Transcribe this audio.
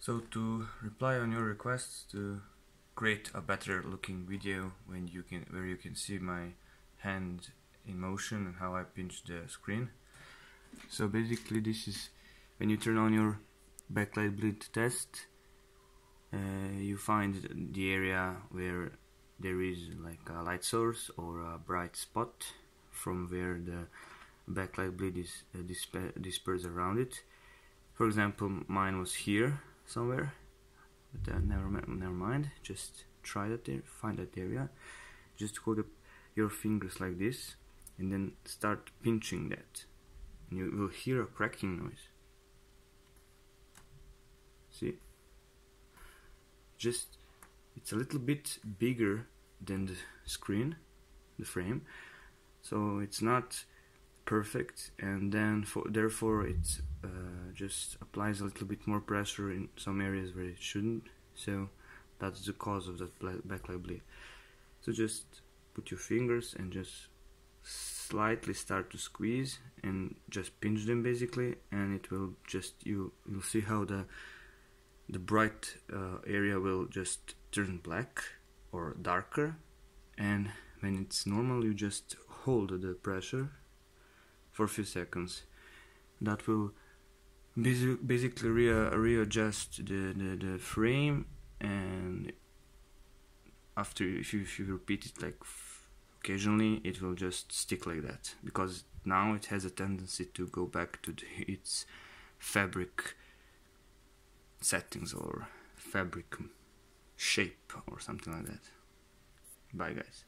So to reply on your requests to create a better looking video where you can see my hand in motion and how I pinch the screen. So basically this is when you turn on your backlight bleed test, you find the area where there is like a light source or a bright spot from where the backlight bleed is dispersed around it. For example, mine was here somewhere, but never mind. Just try that there, find that area. Just hold up your fingers like this, and then start pinching that, and you will hear a cracking noise. See? It's a little bit bigger than the screen, the frame, so it's not perfect, and then therefore it just applies a little bit more pressure in some areas where it shouldn't. So that's the cause of that backlight bleed. So just put your fingers and just slightly start to squeeze and just pinch them basically, and it will just you'll see how the bright area will just turn black or darker, and when it's normal you just hold the pressure for a few seconds. That will basically readjust the frame, and after if you repeat it like occasionally, it will just stick like that, because now it has a tendency to go back to its fabric settings or fabric shape or something like that. Bye guys.